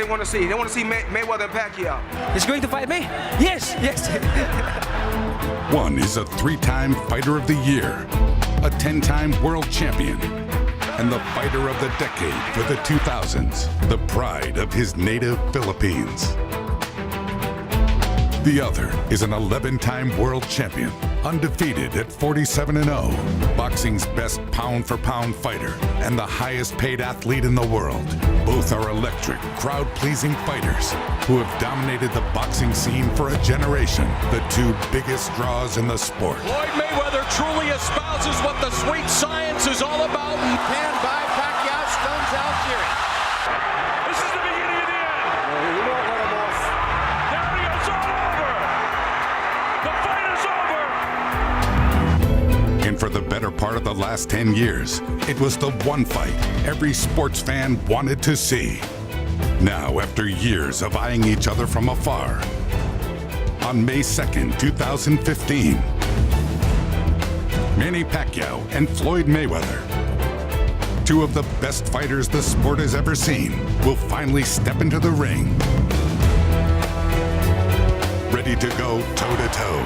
they want to see. They want to see Mayweather and Pacquiao. He's going to fight me? Yes, yes. One is a 3-time Fighter of the Year, a 10-time world champion, and the fighter of the decade for the 2000s, the pride of his native Philippines. The other is an 11-time world champion, undefeated at 47-0, boxing's best pound-for-pound fighter, and the highest-paid athlete in the world. Both are electric, crowd-pleasing fighters who have dominated the boxing scene for a generation, the two biggest draws in the sport. Floyd Mayweather truly espouses what the sweet science is all about. Panned by Pacquiao, stuns out Fury. This is the beginning of the end. You won't let him off. There he is, all over. The fight is over. And for the better part of the last 10 years, it was the one fight every sports fan wanted to see. Now, after years of eyeing each other from afar, on May 2nd, 2015, Manny Pacquiao and Floyd Mayweather, two of the best fighters the sport has ever seen, will finally step into the ring, ready to go toe-to-toe.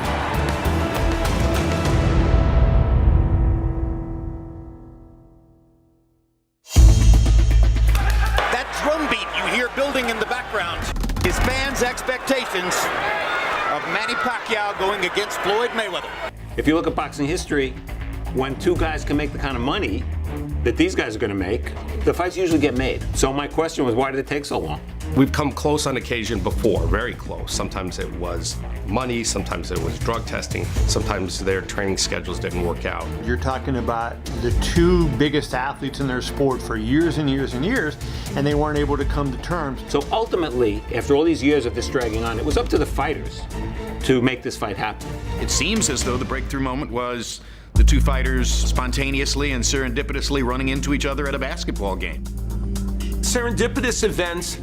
That drum beat you hear building in the background is fans' expectations of Manny Pacquiao going against Floyd Mayweather. If you look at boxing history, when two guys can make the kind of money that these guys are going to make, the fights usually get made. So my question was, why did it take so long? We've come close on occasion before, very close. Sometimes it was money, sometimes it was drug testing, sometimes their training schedules didn't work out. You're talking about the two biggest athletes in their sport for years and years and years, and they weren't able to come to terms. So ultimately, after all these years of this dragging on, it was up to the fighters to make this fight happen. It seems as though the breakthrough moment was the two fighters spontaneously and serendipitously running into each other at a basketball game. Serendipitous events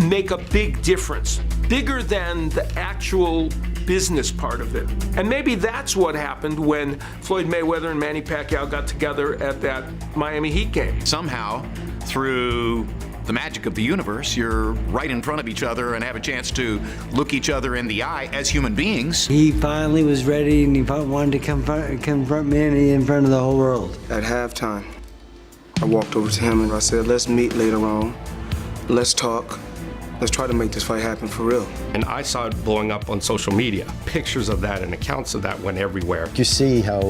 make a big difference, bigger than the actual business part of it. And maybe that's what happened when Floyd Mayweather and Manny Pacquiao got together at that Miami Heat game. Somehow, through the magic of the universe, you're right in front of each other and have a chance to look each other in the eye as human beings. He finally was ready, and he wanted to confront Manny in front of the whole world. At halftime, I walked over to him and I said, let's meet later on. Let's talk. Let's try to make this fight happen for real. And I saw it blowing up on social media. Pictures of that and accounts of that went everywhere. You see how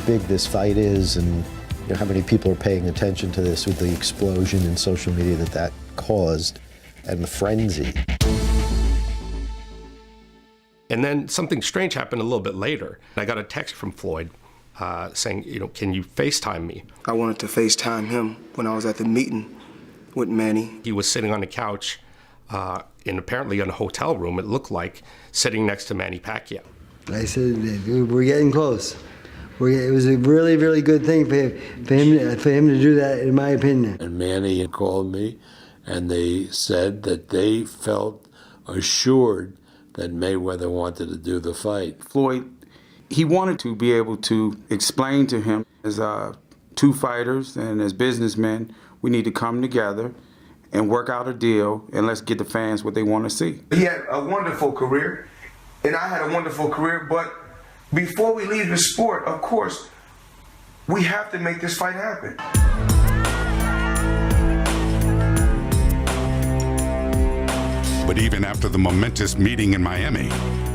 big this fight is, and you know, how many people are paying attention to this with the explosion in social media that caused, and the frenzy. And then something strange happened a little bit later. I got a text from Floyd saying, can you FaceTime me? I wanted to FaceTime him when I was at the meeting with Manny. He was sitting on the couch in apparently in a hotel room, it looked like, sitting next to Manny Pacquiao. I said, we're getting close. It was a really, really good thing for him to do that, in my opinion. And Manny called me, and they said that they felt assured that Mayweather wanted to do the fight. Floyd, he wanted to be able to explain to him, as two fighters and as businessmen, we need to come together and work out a deal, and let's get the fans what they want to see. He had a wonderful career, and I had a wonderful career, but before we leave the sport, of course, we have to make this fight happen. But even after the momentous meeting in Miami,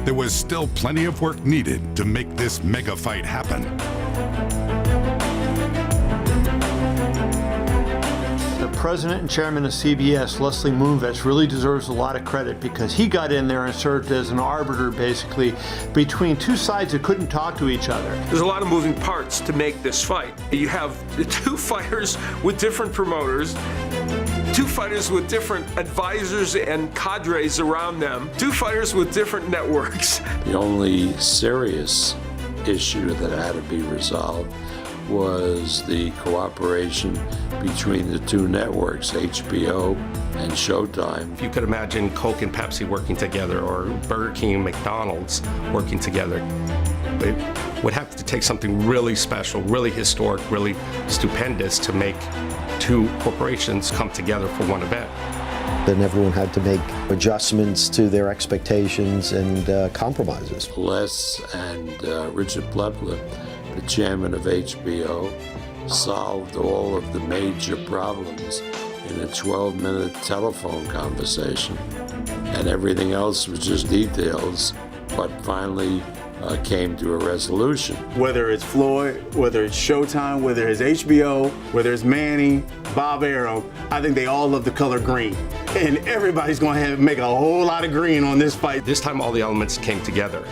there was still plenty of work needed to make this mega fight happen. The president and chairman of CBS, Leslie Moonves, really deserves a lot of credit because he got in there and served as an arbiter, basically, between two sides that couldn't talk to each other. There's a lot of moving parts to make this fight. You have two fighters with different promoters, two fighters with different advisors and cadres around them, two fighters with different networks. The only serious issue that had to be resolved was the cooperation between the two networks, HBO and Showtime. If you could imagine Coke and Pepsi working together, or Burger King and McDonald's working together, it would have to take something really special, really historic, really stupendous to make two corporations come together for one event. Then everyone had to make adjustments to their expectations and compromises. Les and Richard Plepler, the chairman of HBO, solved all of the major problems in a 12-minute telephone conversation. And everything else was just details, but finally came to a resolution. Whether it's Floyd, whether it's Showtime, whether it's HBO, whether it's Manny, Bob Arum, I think they all love the color green. And everybody's going to make a whole lot of green on this fight. This time all the elements came together.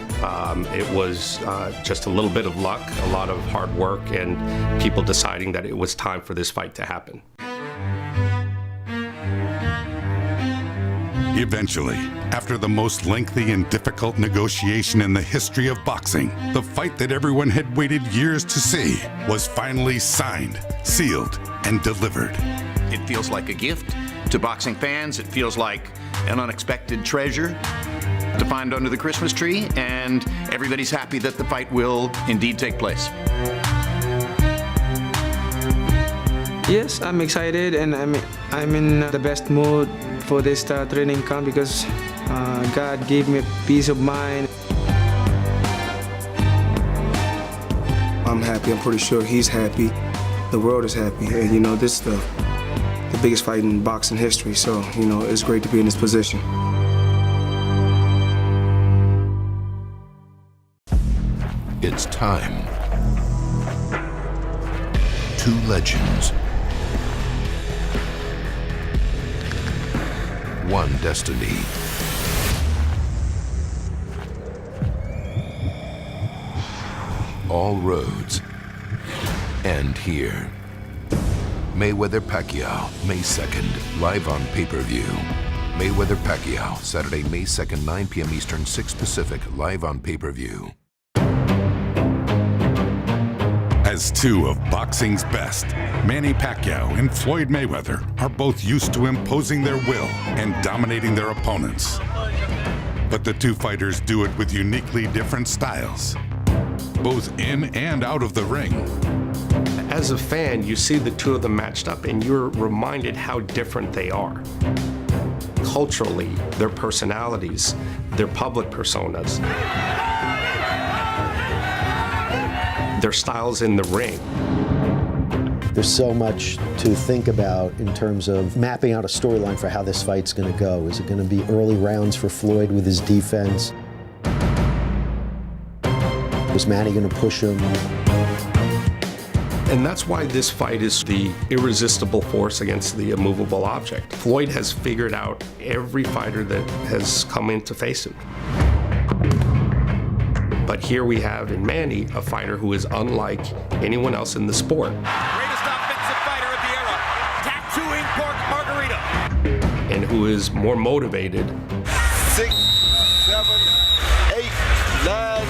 It was just a little bit of luck, a lot of hard work, and people deciding that it was time for this fight to happen. Eventually, after the most lengthy and difficult negotiation in the history of boxing, the fight that everyone had waited years to see was finally signed, sealed, and delivered. It feels like a gift to boxing fans. It feels like an unexpected treasure to find under the Christmas tree, and everybody's happy that the fight will indeed take place. Yes, I'm excited, and I'm in the best mood for this training camp because God gave me peace of mind. I'm happy. I'm pretty sure he's happy. The world is happy, and you know this is the biggest fight in boxing history. So you know it's great to be in this position. It's time. Two legends. One destiny. All roads end here. Mayweather-Pacquiao, May 2nd, live on pay-per-view. Mayweather-Pacquiao, Saturday, May 2nd, 9 p.m. Eastern, 6 Pacific, live on pay-per-view. As two of boxing's best, Manny Pacquiao and Floyd Mayweather are both used to imposing their will and dominating their opponents. But the two fighters do it with uniquely different styles, both in and out of the ring. As a fan, you see the two of them matched up and you're reminded how different they are. Culturally, their personalities, their public personas, their styles in the ring. There's so much to think about in terms of mapping out a storyline for how this fight's going to go. Is it going to be early rounds for Floyd with his defense? Was Manny going to push him? And that's why this fight is the irresistible force against the immovable object. Floyd has figured out every fighter that has come in to face him. But here we have in Manny a fighter who is unlike anyone else in the sport. Greatest offensive fighter of the era, tattooing pork margarita. And who is more motivated. 6, 7, 8, 9,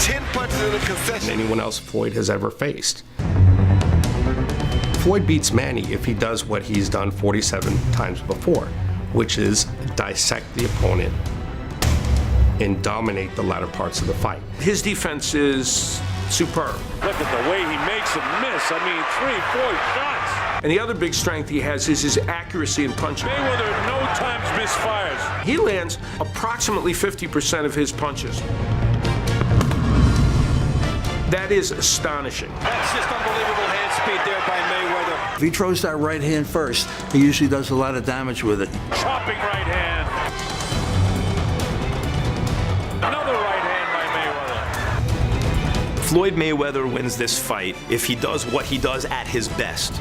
10 punches in a concession. Than anyone else Floyd has ever faced. Floyd beats Manny if he does what he's done 47 times before, which is dissect the opponent and dominate the latter parts of the fight. His defense is superb. Look at the way he makes them miss. I mean, 3, 4 shots. And the other big strength he has is his accuracy in punching. Mayweather no times misfires. He lands approximately 50% of his punches. That is astonishing. That's just unbelievable hand speed there by Mayweather. If he throws that right hand first, he usually does a lot of damage with it. Chopping right hand. Another right hand by Mayweather. Floyd Mayweather wins this fight if he does what he does at his best,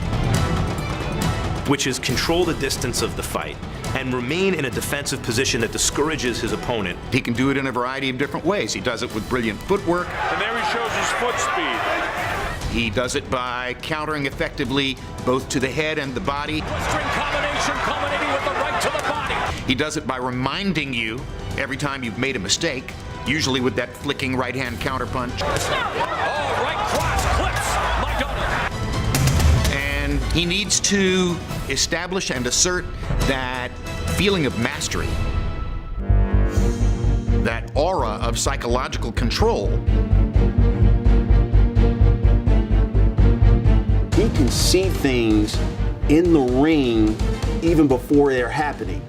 which is control the distance of the fight and remain in a defensive position that discourages his opponent. He can do it in a variety of different ways. He does it with brilliant footwork. And there he shows his foot speed. He does it by countering effectively both to the head and the body. Western combination culminating with the right to the body. He does it by reminding you every time you've made a mistake, usually with that flicking right-hand counterpunch. Oh, right cross clips Maidana. And he needs to establish and assert that feeling of mastery, that aura of psychological control. He can see things in the ring even before they're happening.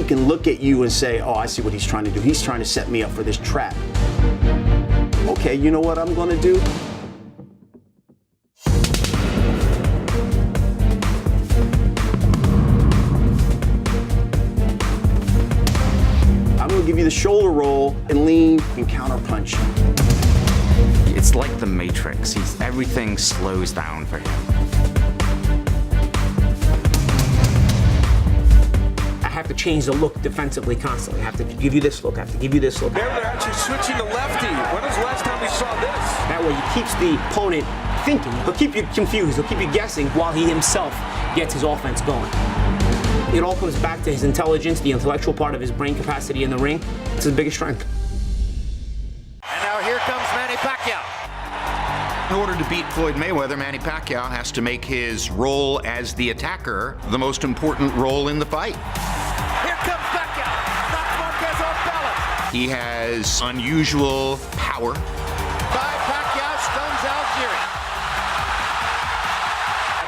can look at you and say, oh, I see what he's trying to do. He's trying to set me up for this trap. Okay, you know what I'm going to do? I'm going to give you the shoulder roll and lean and counter punch. It's like the Matrix. Everything slows down for him. I have to change the look defensively constantly. I have to give you this look. I have to give you this look. There they're actually switching to lefty. When was the last time we saw this? That way he keeps the opponent thinking. He'll keep you confused. He'll keep you guessing while he himself gets his offense going. It all comes back to his intelligence, the intellectual part of his brain capacity in the ring. It's his biggest strength. And now here comes Manny Pacquiao. In order to beat Floyd Mayweather, Manny Pacquiao has to make his role as the attacker the most important role in the fight. Here comes Pacquiao. Knocks Marquez off balance. He has unusual power. By Pacquiao stuns Algieri.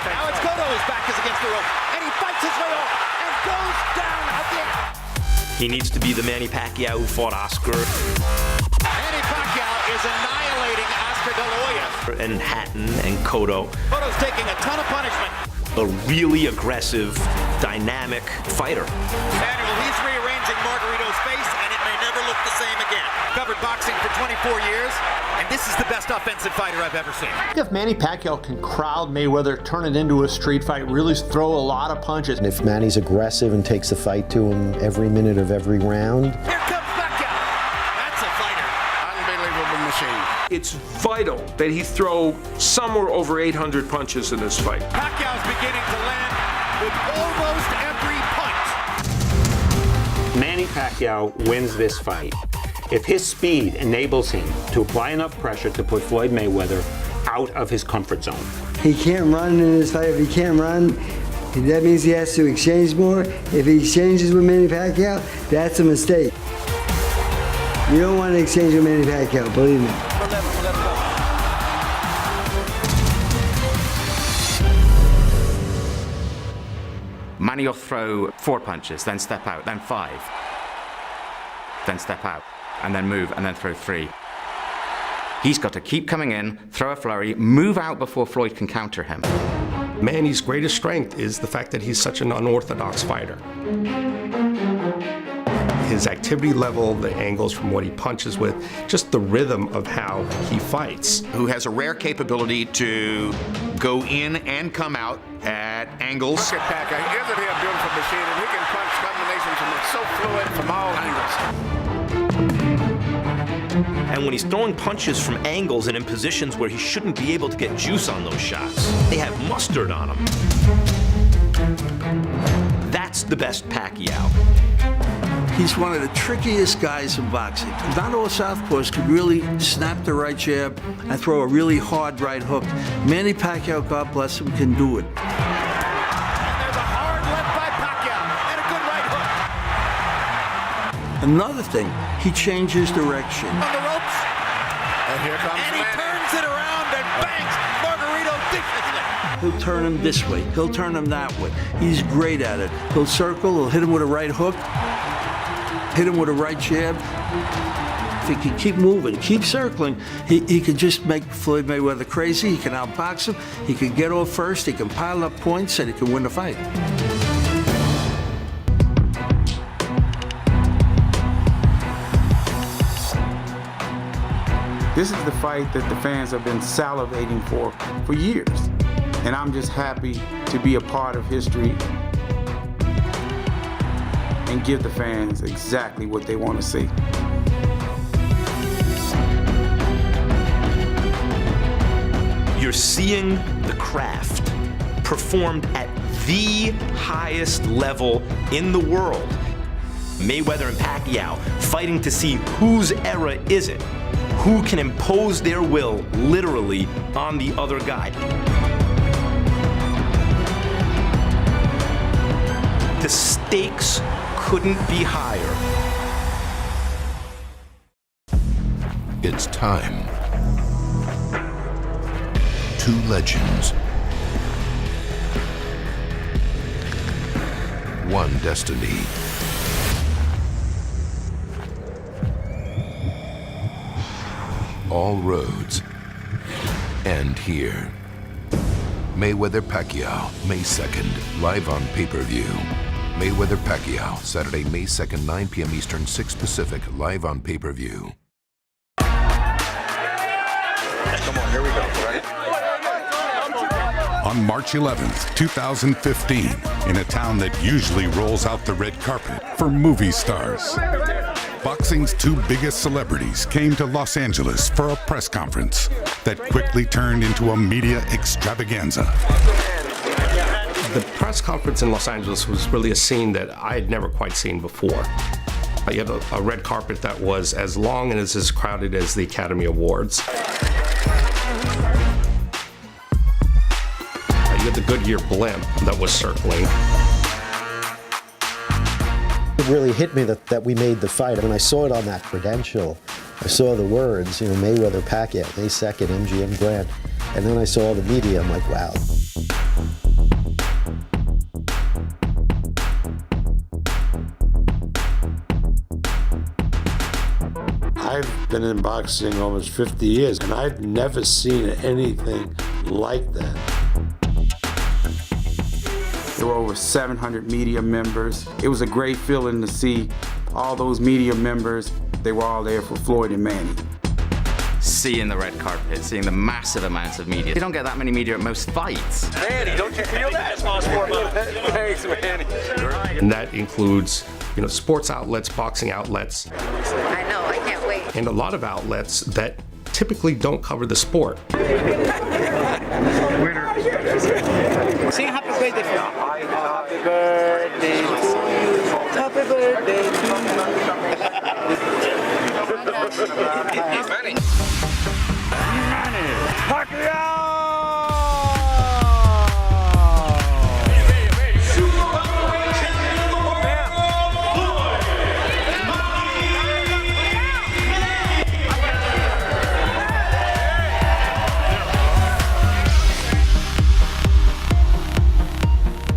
Now it's Cotto. His back is against the rope. And he fights his way off and goes down again. He needs to be the Manny Pacquiao who fought Oscar. Manny Pacquiao is annihilating Oscar De La Hoya. And Hatton and Cotto. Cotto's taking a ton of punishment. A really aggressive, dynamic fighter. Manuel, he's rearranging Margarito's face, and it may never look the same again. Covered boxing for 24 years, and this is the best offensive fighter I've ever seen. If Manny Pacquiao can crowd Mayweather, turn it into a street fight, really throw a lot of punches. And if Manny's aggressive and takes the fight to him every minute of every round. Here comes Pacquiao. That's a fighter. Unbelievable machine. It's vital that he throw somewhere over 800 punches in this fight. Pacquiao's beginning to land with almost every punch. Manny Pacquiao wins this fight if his speed enables him to apply enough pressure to put Floyd Mayweather out of his comfort zone. He can't run in this fight. If he can't run, that means he has to exchange more. If he exchanges with Manny Pacquiao, that's a mistake. You don't want to exchange with Manny Pacquiao, believe me. Manny will throw 4 punches, then step out, then 5. Then step out, and then move, and then throw 3. He's got to keep coming in, throw a flurry, move out before Floyd can counter him. Manny's greatest strength is the fact that he's such an unorthodox fighter. His activity level, the angles from what he punches with, just the rhythm of how he fights. Who has a rare capability to go in and come out at angles. Look at Pacquiao. Isn't he a beautiful machine? And he can punch combinations from so fluid from all angles. And when he's throwing punches from angles and in positions where he shouldn't be able to get juice on those shots, they have mustard on him. That's the best Pacquiao. He's one of the trickiest guys in boxing. Not all southpaws can really snap the right jab and throw a really hard right hook. Manny Pacquiao, God bless him, can do it. And there's a hard left by Pacquiao and a good right hook. Another thing, he changes direction. On the ropes. And here comes Manny. And he turns it around and bangs Margarito viciously. He'll turn him this way. He'll turn him that way. He's great at it. He'll circle. He'll hit him with a right hook. Hit him with a right jab. If he can keep moving, keep circling, he can just make Floyd Mayweather crazy. He can outbox him. He can get off first. He can pile up points, and he can win the fight. This is the fight that the fans have been salivating for years. And I'm just happy to be a part of history and give the fans exactly what they want to see. You're seeing the craft performed at the highest level in the world. Mayweather and Pacquiao fighting to see whose era is it, who can impose their will literally on the other guy. The stakes couldn't be higher. It's time. 2 legends. 1 destiny. all roads end here. Mayweather-Pacquiao, May 2nd, live on pay-per-view. Mayweather-Pacquiao, Saturday, May 2nd, 9 p.m. Eastern, 6 Pacific, live on pay-per-view. Come on, here we go, right? On March 11th, 2015, in a town that usually rolls out the red carpet for movie stars, boxing's two biggest celebrities came to Los Angeles for a press conference that quickly turned into a media extravaganza. The press conference in Los Angeles was really a scene that I had never quite seen before. You had a red carpet that was as long and as crowded as the Academy Awards. You had the Goodyear blimp that was circling. It really hit me that we made the fight. When I saw it on that credential, I saw the words, Mayweather-Pacquiao, May 2nd, MGM Grand. And then I saw the media, I'm like, wow. I've been in boxing almost 50 years, and I've never seen anything like that. There were over 700 media members. It was a great feeling to see all those media members. They were all there for Floyd and Manny. Seeing the red carpet, seeing the massive amounts of media. You don't get that many media at most fights. Manny, don't you feel that? Thanks, Manny. And that includes, sports outlets, boxing outlets. I know, I can't wait. And a lot of outlets that typically don't cover the sport. Sing happy birthday for me. Happy birthday to you. Happy birthday to you. Manny.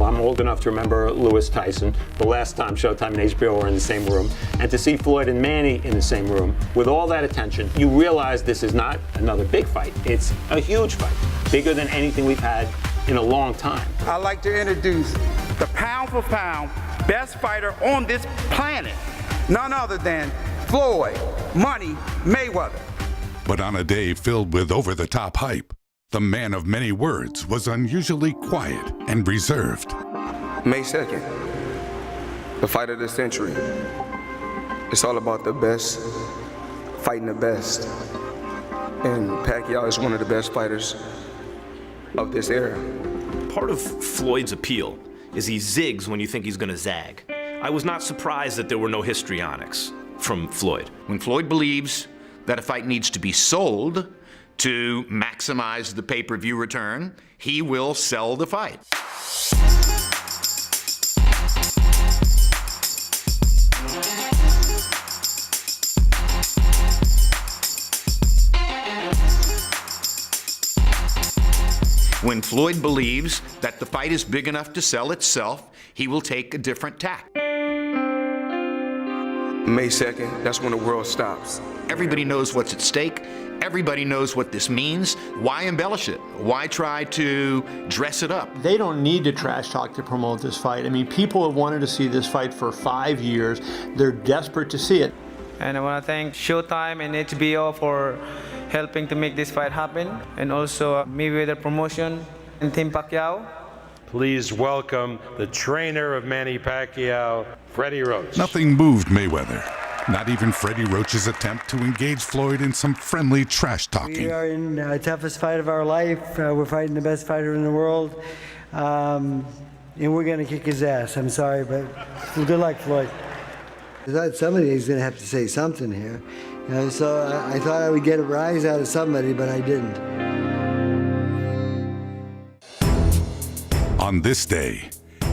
I'm old enough to remember Lewis Tyson, the last time Showtime and HBO were in the same room, and to see Floyd and Manny in the same room with all that attention, you realize this is not another big fight. It's a huge fight, bigger than anything we've had in a long time. I'd like to introduce the pound for pound best fighter on this planet, none other than Floyd Money Mayweather. But on a day filled with over-the-top hype, the man of many words was unusually quiet and reserved. May 2nd, the fight of the century. It's all about the best, fighting the best. And Pacquiao is one of the best fighters of this era. Part of Floyd's appeal is he zigs when you think he's gonna zag. I was not surprised that there were no histrionics from Floyd. When Floyd believes that a fight needs to be sold to maximize the pay-per-view return, he will sell the fight. When Floyd believes that the fight is big enough to sell itself, he will take a different tack. May 2nd, that's when the world stops. Everybody knows what's at stake. Everybody knows what this means. Why embellish it? Why try to dress it up? They don't need to trash talk to promote this fight. I mean, people have wanted to see this fight for 5 years. They're desperate to see it. And I want to thank Showtime and HBO for helping to make this fight happen, and also Mayweather Promotion and Team Pacquiao. Please welcome the trainer of Manny Pacquiao, Freddie Roach. Nothing moved Mayweather. Not even Freddie Roach's attempt to engage Floyd in some friendly trash talking. We are in the toughest fight of our life. We're fighting the best fighter in the world. And we're going to kick his ass. I'm sorry, but good luck, Floyd. I thought somebody's going to have to say something here. So I thought I would get a rise out of somebody, but I didn't. On this day,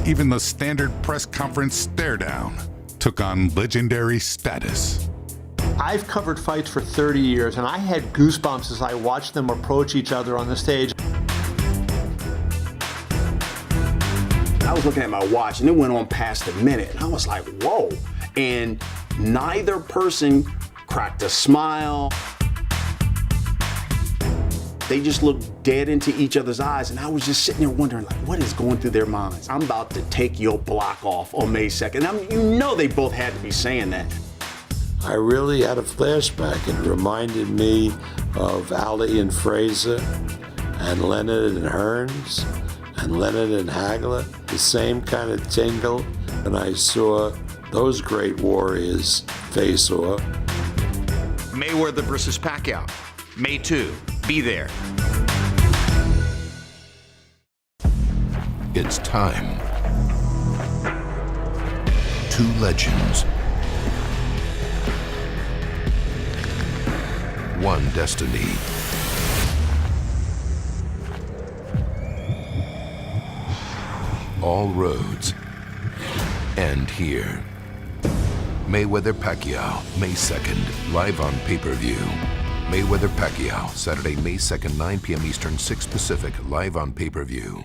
even the standard press conference stare down took on legendary status. I've covered fights for 30 years, and I had goosebumps as I watched them approach each other on the stage. I was looking at my watch, and it went on past a minute, and I was like, whoa. And neither person cracked a smile. They just looked dead into each other's eyes, and I was just sitting there wondering, like, what is going through their minds? I'm about to take your block off on May 2nd. You know they both had to be saying that. I really had a flashback. It reminded me of Ali and Fraser, and Leonard and Hearns, and Leonard and Hagler. The same kind of tingle when I saw those great warriors face off. Mayweather versus Pacquiao, May 2. Be there. It's time. Two legends. One destiny. All roads end here. Mayweather-Pacquiao, May 2nd, live on pay-per-view. Mayweather-Pacquiao, Saturday, May 2nd, 9 p.m. Eastern, 6 Pacific, live on pay-per-view.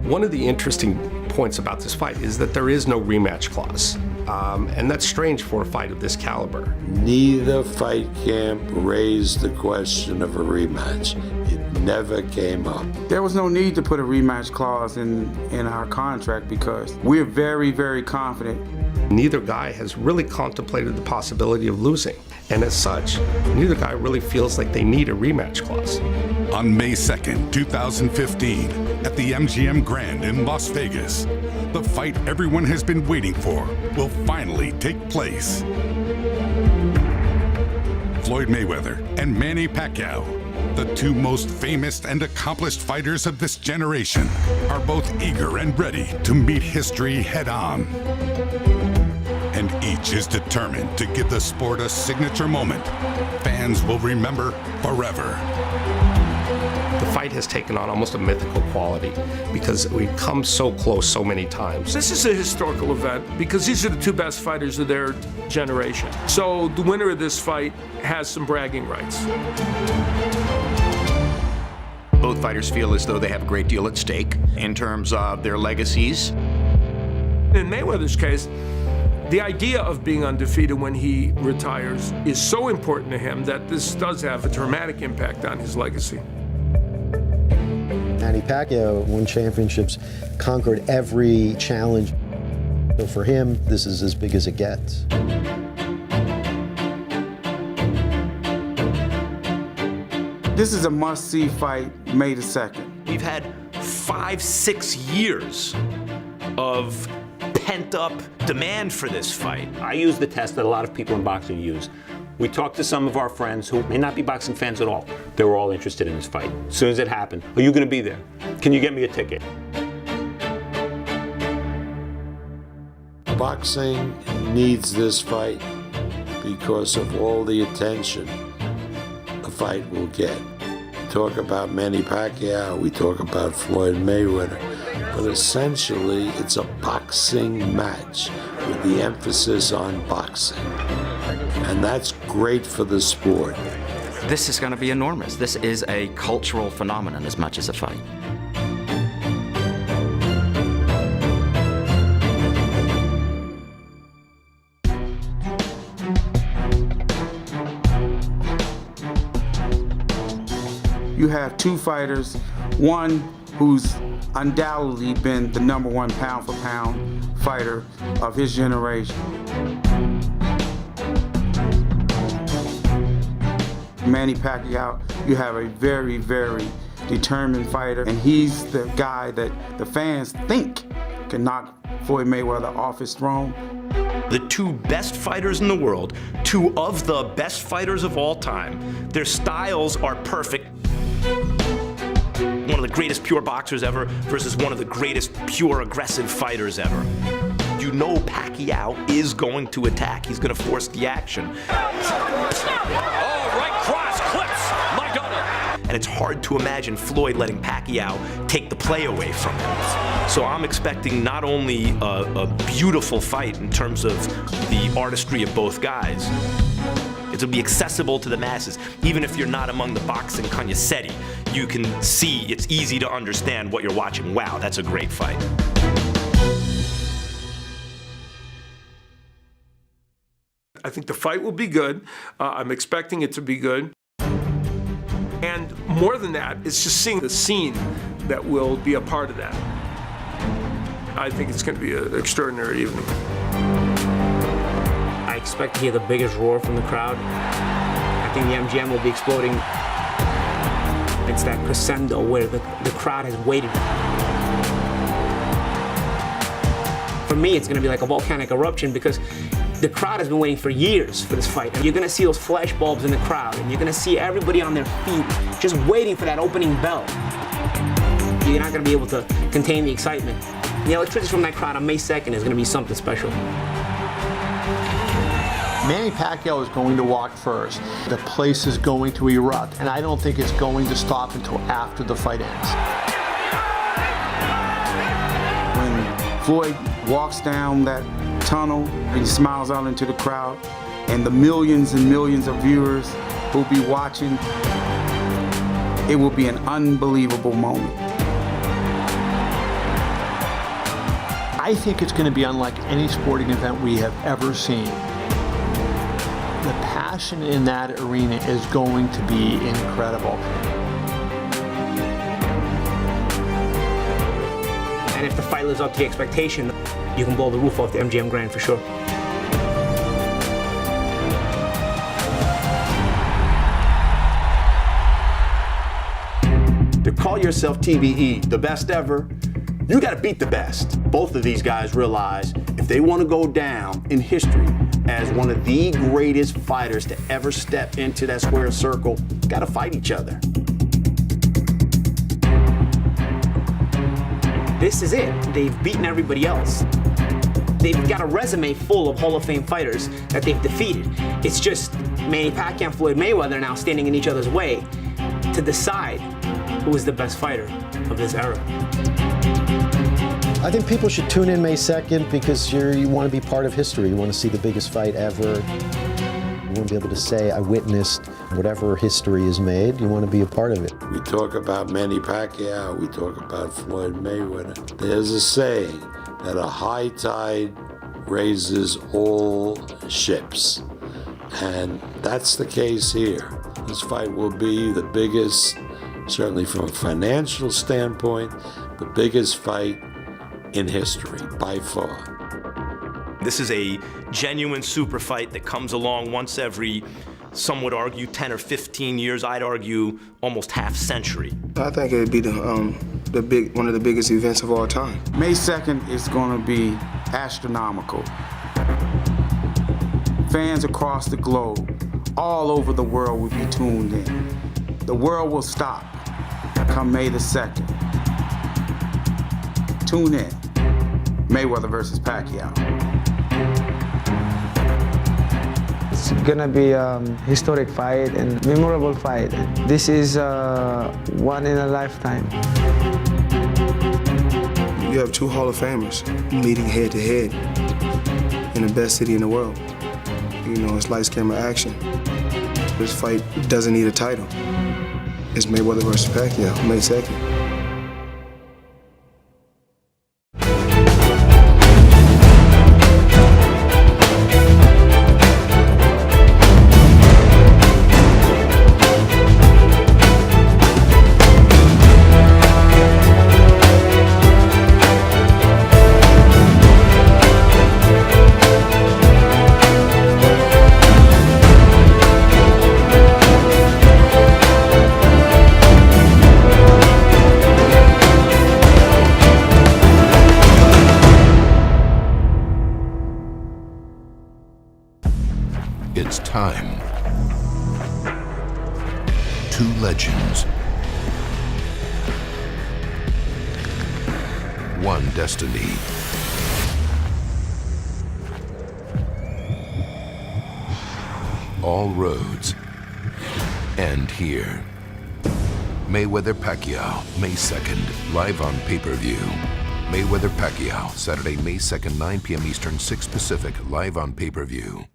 One of the interesting points about this fight is that there is no rematch clause. And that's strange for a fight of this caliber. Neither fight camp raised the question of a rematch. It never came up. There was no need to put a rematch clause in our contract because we're very, very confident. Neither guy has really contemplated the possibility of losing. And as such, neither guy really feels like they need a rematch clause. On May 2nd, 2015, at the MGM Grand in Las Vegas, the fight everyone has been waiting for will finally take place. Floyd Mayweather and Manny Pacquiao, the two most famous and accomplished fighters of this generation, are both eager and ready to meet history head-on. And each is determined to give the sport a signature moment fans will remember forever. The fight has taken on almost a mythical quality because we've come so close so many times. This is a historical event because these are the two best fighters of their generation. So the winner of this fight has some bragging rights. Both fighters feel as though they have a great deal at stake in terms of their legacies. In Mayweather's case, the idea of being undefeated when he retires is so important to him that this does have a dramatic impact on his legacy. Manny Pacquiao won championships, conquered every challenge. So for him, this is as big as it gets. This is a must-see fight, May the 2nd. We've had 5-6 years of pent-up demand for this fight. I use the test that a lot of people in boxing use. We talked to some of our friends who may not be boxing fans at all. They were all interested in this fight. As soon as it happened, are you going to be there? Can you get me a ticket? Boxing needs this fight because of all the attention the fight will get. We talk about Manny Pacquiao, we talk about Floyd Mayweather, but essentially it's a boxing match with the emphasis on boxing. And that's great for the sport. This is going to be enormous. This is a cultural phenomenon as much as a fight. You have two fighters, one who's undoubtedly been the #1 pound-for-pound fighter of his generation. Manny Pacquiao, you have a very, very determined fighter, and he's the guy that the fans think can knock Floyd Mayweather off his throne. The two best fighters in the world, two of the best fighters of all time, their styles are perfect. One of the greatest pure boxers ever versus one of the greatest pure aggressive fighters ever. You know Pacquiao is going to attack. He's going to force the action. Oh, right cross, clips, Maidana. And it's hard to imagine Floyd letting Pacquiao take the play away from him. So I'm expecting not only a beautiful fight in terms of the artistry of both guys, it'll be accessible to the masses. Even if you're not among the boxing cognoscenti, you can see, it's easy to understand what you're watching. Wow, that's a great fight. I think the fight will be good. I'm expecting it to be good. more than that, it's just seeing the scene that will be a part of that. I think it's going to be an extraordinary evening. I expect to hear the biggest roar from the crowd. I think the MGM will be exploding. It's that crescendo where the crowd has waited. For me, it's going to be like a volcanic eruption because the crowd has been waiting for years for this fight. And you're going to see those flash bulbs in the crowd, and you're going to see everybody on their feet just waiting for that opening bell. You're not going to be able to contain the excitement. The electricity from that crowd on May 2nd is going to be something special. Manny Pacquiao is going to walk first. The place is going to erupt, and I don't think it's going to stop until after the fight ends. When Floyd walks down that tunnel and he smiles out into the crowd, and the millions and millions of viewers who'll be watching, it will be an unbelievable moment. I think it's going to be unlike any sporting event we have ever seen. The passion in that arena is going to be incredible. And if the fight lives up to the expectation, you can blow the roof off the MGM Grand for sure. To call yourself TBE the best ever, you got to beat the best. Both of these guys realize if they want to go down in history as one of the greatest fighters to ever step into that square circle, got to fight each other. This is it. They've beaten everybody else. They've got a resume full of Hall of Fame fighters that they've defeated. It's just Manny Pacquiao and Floyd Mayweather now standing in each other's way to decide who is the best fighter of this era. I think people should tune in May 2nd because you want to be part of history. You want to see the biggest fight ever. You want to be able to say, I witnessed whatever history is made. You want to be a part of it. We talk about Manny Pacquiao, we talk about Floyd Mayweather. There's a saying that a high tide raises all ships. And that's the case here. This fight will be the biggest, certainly from a financial standpoint, the biggest fight in history, by far. This is a genuine super fight that comes along once every, some would argue, 10 or 15 years. I'd argue almost half century. I think it'd be one of the biggest events of all time. May 2nd is going to be astronomical. Fans across the globe, all over the world will be tuned in. The world will stop come May the 2nd. Tune in. Mayweather versus Pacquiao. It's gonna be a historic fight and memorable fight. This is one in a lifetime. You have two Hall of Famers meeting head to head in the best city in the world. You know, it's lights, camera, action. This fight doesn't need a title. It's Mayweather versus Pacquiao, May 2nd. It's time. Two legends. One destiny. All roads end here. Mayweather-Pacquiao, May 2nd, live on pay-per-view. Mayweather-Pacquiao, Saturday, May 2nd, 9 p.m. Eastern, 6 Pacific, live on pay-per-view.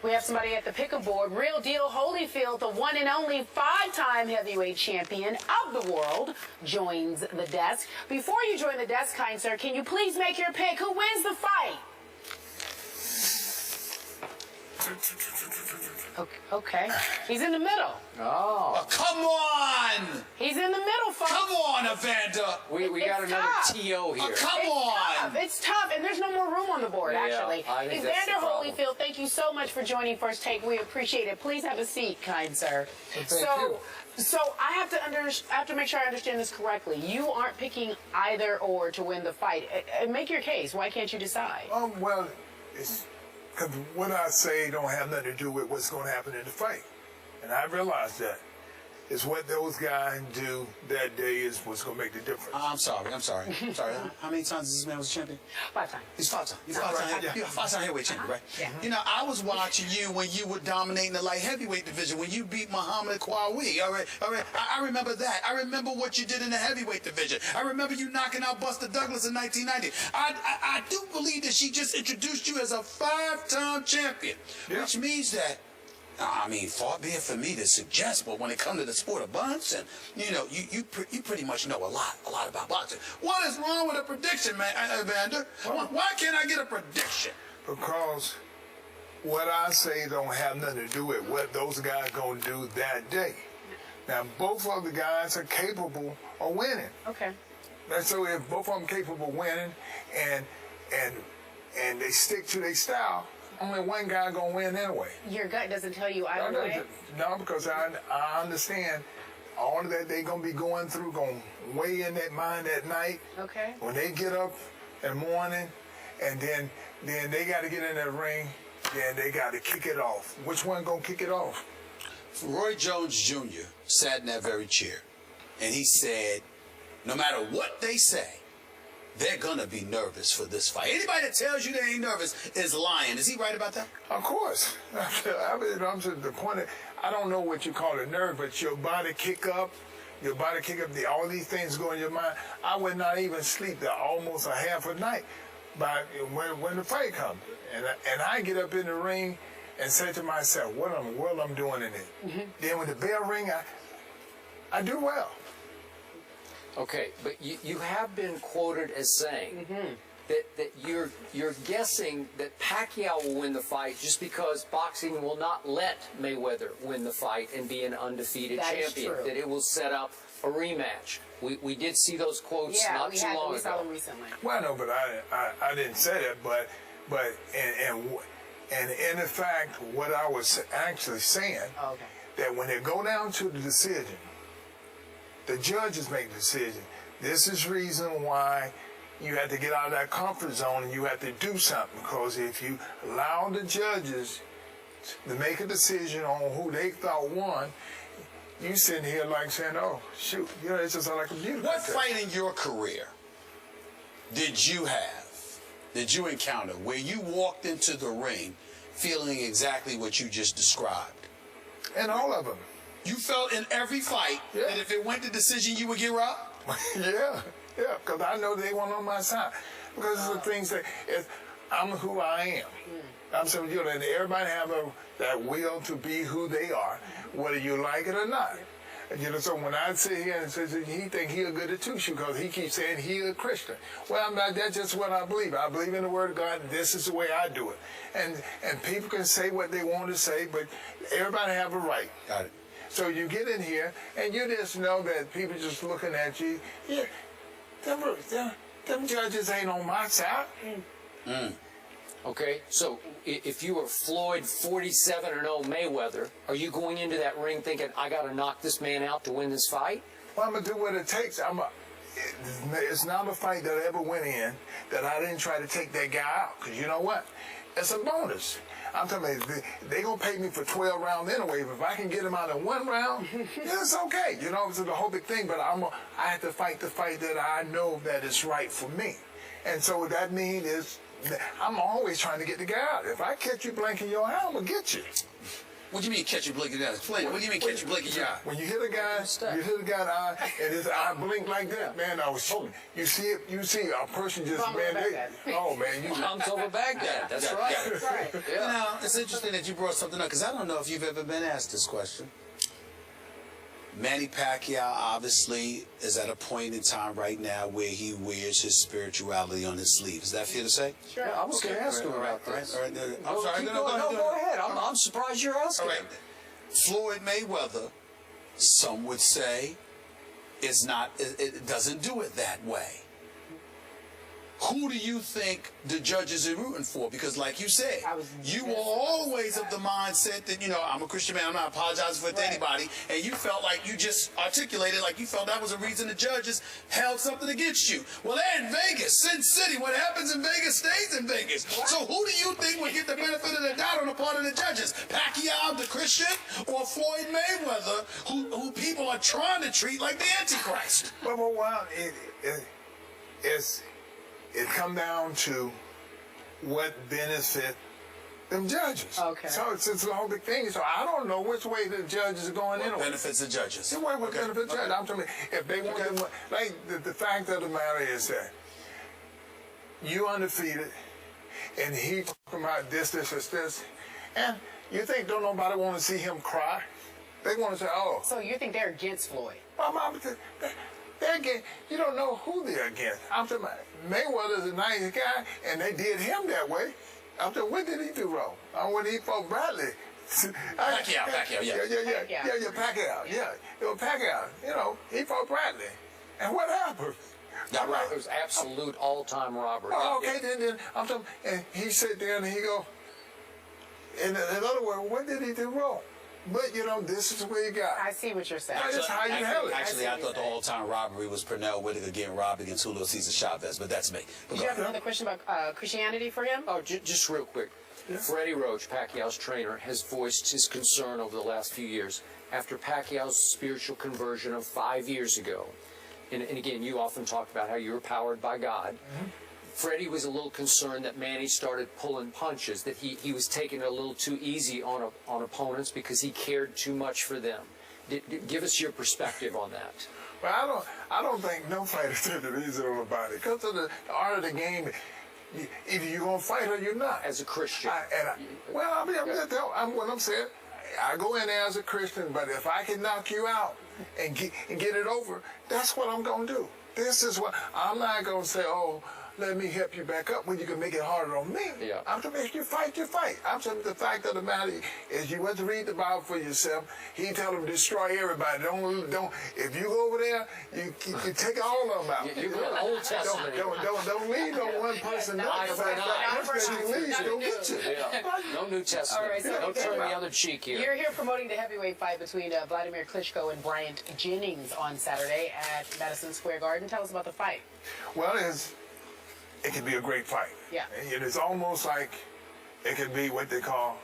We have somebody at the pick'em board, Real Deal Holyfield, the one and only 5-time heavyweight champion of the world, joins the desk. Before you join the desk, kind sir, can you please make your pick? Who wins the fight? Okay. He's in the middle. Oh, come on! He's in the middle, folks. Come on, Evander. We got It's another tough. TO here. Come on! It's tough, and there's no more room on the board, Yeah, actually. I think that's Evander the problem. Holyfield, thank you so much for joining First Take. We appreciate it. Please have a seat, kind sir. So I have to make sure I understand this correctly. You aren't picking either or to win the fight. Make your case. Why can't you decide? Well, it's because what I say don't have nothing to do with what's going to happen in the fight. And I realize that. It's what those guys do that day is what's going to make the difference. I'm sorry. How many times has this man was champion? 5 times. He's 5 times. He's 5 times. Yeah. You're a 5-time heavyweight champion, right? Yeah. You know, I was watching you when you were dominating the light heavyweight division, when you beat Muhammad Qawi. All right. I remember that. I remember what you did in the heavyweight division. I remember you knocking out Buster Douglas in 1990. I do believe that she just introduced you as a 5-time champion, which means that, I mean, far be it for me to suggest, but when it comes to the sport of boxing, you know, you pretty much know a lot about boxing. What is wrong with a prediction, man, Evander? Why can't I get a prediction? Because what I say don't have nothing to do with what those guys going to do that day. Now, both of the guys are capable of winning. Okay. And so if both of them capable of winning and they stick to their style, only one guy gonna win anyway. Your gut doesn't tell you either way? No, because I understand all that they gonna be going through, gonna weigh in that mind at night. Okay. When they get up in the morning, and then they got to get in that ring, then they got to kick it off. Which one gonna kick it off? Roy Jones Jr. sat in that very chair, and he said, no matter what they say, they're gonna be nervous for this fight. Anybody that tells you they ain't nervous is lying. Is he right about that? Of course. I mean, I'm to the point that I don't know what you call it nerve, but your body kick up, all these things go in your mind. I would not even sleep almost a half a night by when the fight comes. And I get up in the ring and say to myself, what in the world I'm doing in it? Then when the bell ring, I do well. Okay, but you have been quoted as saying that you're guessing that Pacquiao will win the fight just because boxing will not let Mayweather win the fight and be an undefeated champion. That it will set up a rematch. We did see those quotes not too long ago. Saw them recently. Well, no, but I didn't say that, but in fact, what I was actually saying, that when it go down to the decision, the judges make the decision. This is reason why you have to get out of that comfort zone and you have to do something, because if you allow the judges to make a decision on who they thought won, you sitting here like saying, oh, shoot, it's just like a beauty. What fight in your career did you encounter where you walked into the ring feeling exactly what you just described? And all of them. You felt in every fight that if it went to decision, you would get robbed? Yeah, because I know they weren't on my side. Because it's the things that I'm who I am. I'm saying, and everybody have that will to be who they are, whether you like it or not. So when I sit here and say he think he a good at two-shoe because he keeps saying he a Christian. Well, that's just what I believe. I believe in the Word of God, and this is the way I do it. And people can say what they want to say, but everybody have a right. Got it. So you get in here, and you just know that people just looking at you. Yeah, them judges ain't on my side. Okay, so if you were Floyd 47-0 Mayweather, are you going into that ring thinking, I got to knock this man out to win this fight? Well, I'm going to do what it takes. It's not a fight that I ever went in that I didn't try to take that guy out. Because you know what? It's a bonus. I'm telling you, they're going to pay me for 12 rounds anyway. If I can get him out in 1 round, it's okay. It's the whole big thing. But I have to fight the fight that I know that is right for me. And so what that means is I'm always trying to get the guy out. If I catch you blinking your eye, I'm going to get you. What do you mean catch you blinking your eye? Explain. What do you mean catch you blinking your eye? When you hit a guy, you hit a guy's eye, and his eye blink like that, man, you see it, you see a person just, oh, man. You comes over Baghdad. That's right. That's right. Now, it's interesting that you brought something up, because I don't know if you've ever been asked this question. Manny Pacquiao obviously is at a point in time right now where he wears his spirituality on his sleeve. Is that fair to say? Sure. I was going to ask him about this. All right. I'm sorry. Go ahead. I'm surprised you're asking. All right. Floyd Mayweather, some would say, is not. It doesn't do it that way. Who do you think the judges are rooting for? Because like you said, you were always of the mindset that, I'm a Christian man, I'm not apologizing for it to anybody, and you felt like you just articulated like you felt that was a reason the judges held something against you. Well, they're in Vegas, Sin City. What happens in Vegas stays in Vegas. So who do you think would get the benefit of the doubt on the part of the judges? Pacquiao, the Christian, or Floyd Mayweather, who people are trying to treat like the Antichrist? Well, it come down to what benefit them judges. Okay. So it's the whole big thing. So I don't know which way the judges are going anyway. Benefits the judges. The way what benefits the judges. I'm telling you, if they want them, like the fact of the matter is that you undefeated, and he talking about this, and you think don't nobody want to see him cry? They want to say, oh. So you think they're against Floyd? They're against. You don't know who they're against. I'm talking about Mayweather's a nice guy, and they did him that way. I'm talking, what did he do wrong? When he fought Bradley. Pacquiao, yeah. Pacquiao, yeah. It was Pacquiao. He fought Bradley. And what happened? It was absolute all-time robbery. Oh, okay, then I'm talking, and he sat there and he go, in other words, what did he do wrong? But, this is where you got. I see what you're saying. That's how you handle it. Actually, I thought the all-time robbery was Pernell Whitaker getting robbed against Julio Cesar Chavez, but that's me. Do you have another question about Christianity for him? Oh, just real quick. Yeah. Freddie Roach, Pacquiao's trainer, has voiced his concern over the last few years after Pacquiao's spiritual conversion of 5 years ago. And again, you often talk about how you were powered by God. Mm-hmm. Freddie was a little concerned that Manny started pulling punches, that he was taking it a little too easy on opponents because he cared too much for them. Give us your perspective on that. Well, I don't think no fighter took it easy on nobody. Because of the art of the game, either you're going to fight or you're not. As a Christian. What I'm saying, I go in there as a Christian, but if I can knock you out and get it over, that's what I'm going to do. This is what, I'm not going to say, oh, let me help you back up when you can make it harder on me. Yeah. I'm to make you fight. I'm saying the fact of the matter is you went to read the Bible for yourself. He tell them destroy everybody. Don't. If you go over there, you take all of them out. You're going Old Testament. Don't leave no one person. Don't get you. Yeah. No New Testament. All right, so don't turn the other cheek here. You're here promoting the heavyweight fight between Vladimir Klitschko and Bryant Jennings on Saturday at Madison Square Garden. Tell us about the fight. Well, it can be a great fight. Yeah. And it's almost like it could be what they call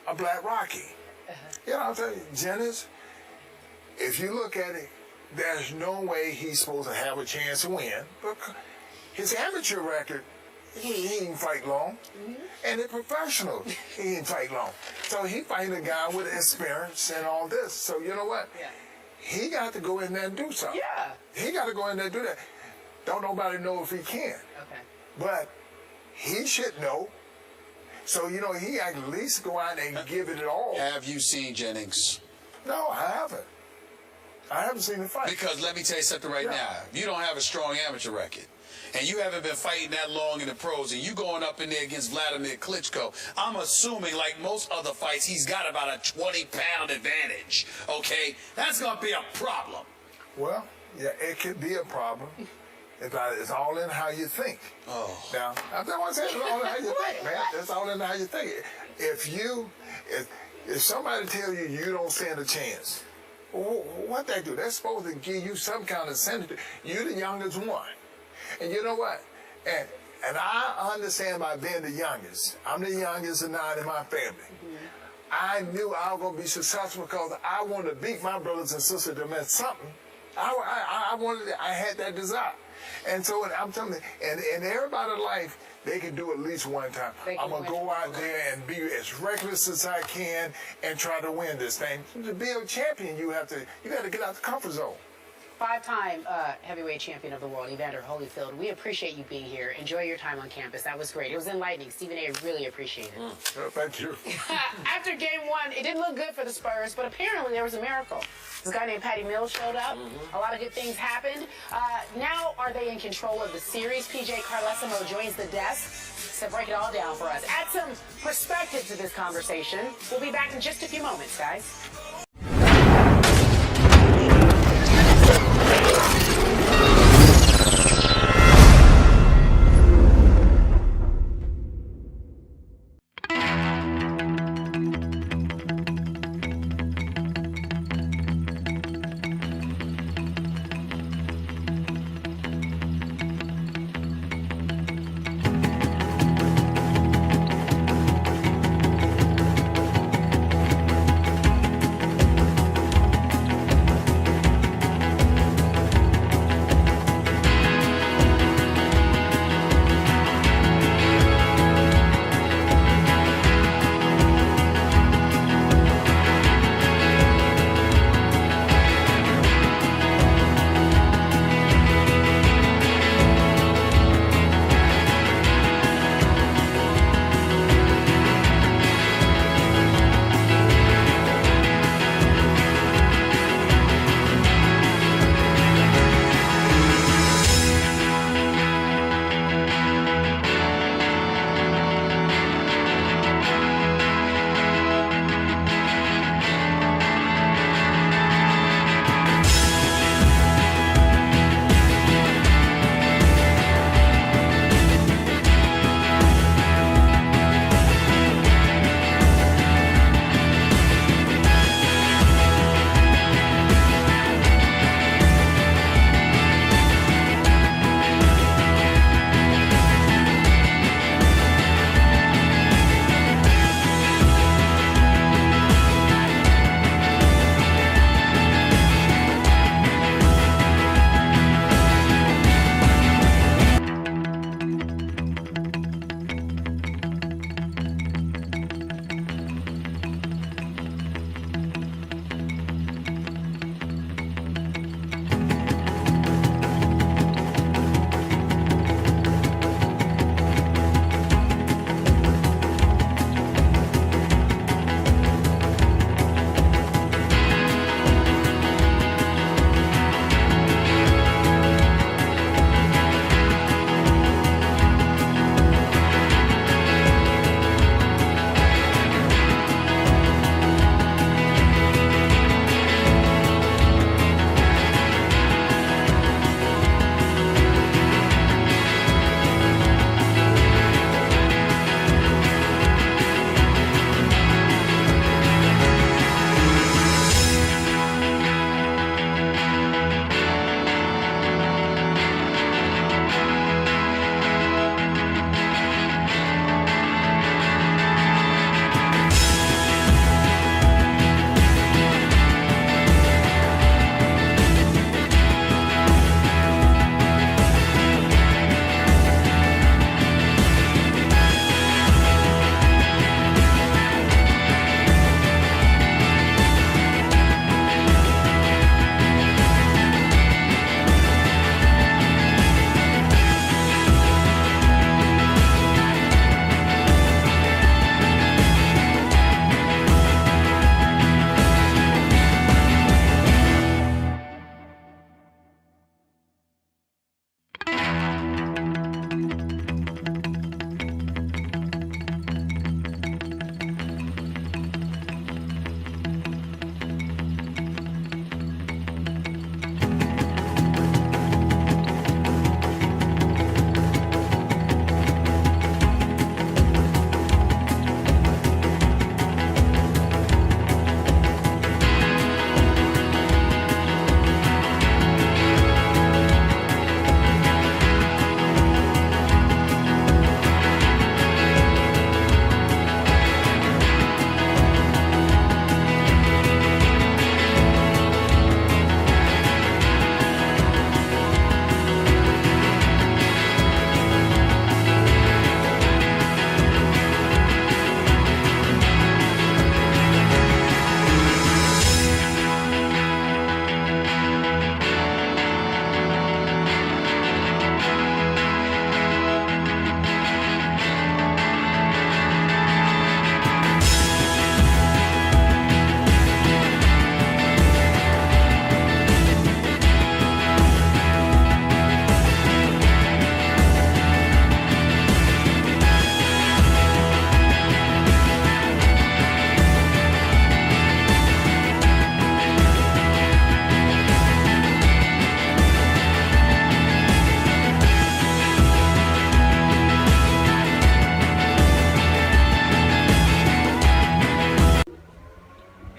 a Black Rocky. I'm telling you, Jennings, if you look at it, there's no way he's supposed to have a chance to win. But his amateur record, he didn't fight long. Mm-hmm. And the professional, he didn't fight long. So he fighting a guy with experience and all this. So you know what? Yeah. He got to go in there and do something. Yeah. He got to go in there and do that. Don't nobody know if he can. Okay. But he should know. So, he at least go out and give it all. Have you seen Jennings? No, I haven't. I haven't seen him fight. Because let me tell you something right now. If you don't have a strong amateur record, and you haven't been fighting that long in the pros, and you going up in there against Vladimir Klitschko, I'm assuming, like most other fights, he's got about a 20-pound advantage, okay? That's going to be a problem. Well, yeah, it could be a problem. It's all in how you think. Oh. Now, I don't want to say it's all in how you think, man. It's all in how you think. If somebody tells you you don't stand a chance, what they do? They're supposed to give you some kind of incentive. You're the youngest one. And you know what? And I understand by being the youngest. I'm the youngest of 9 in my family. Mm-hmm. I knew I was going to be successful because I wanted to beat my brothers and sisters that meant something. I had that desire. And so I'm telling you, and everybody's life, they can do at least one time. I'm going to go out there and be as reckless as I can and try to win this thing. To be a champion, you got to get out the comfort zone. five-time heavyweight champion of the world, Evander Holyfield. We appreciate you being here. Enjoy your time on campus. That was great. It was enlightening. Stephen A. really appreciated it. Thank you. After game one, it didn't look good for the Spurs, but apparently there was a miracle. This guy named Patty Mills showed up. A lot of good things happened. Now are they in control of the series? PJ Carlesimo joins the desk to break it all down for us. Add some perspective to this conversation. We'll be back in just a few moments, guys.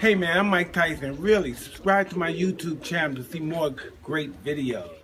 Hey man, I'm Mike Tyson. Really, subscribe to my YouTube channel to see more great videos.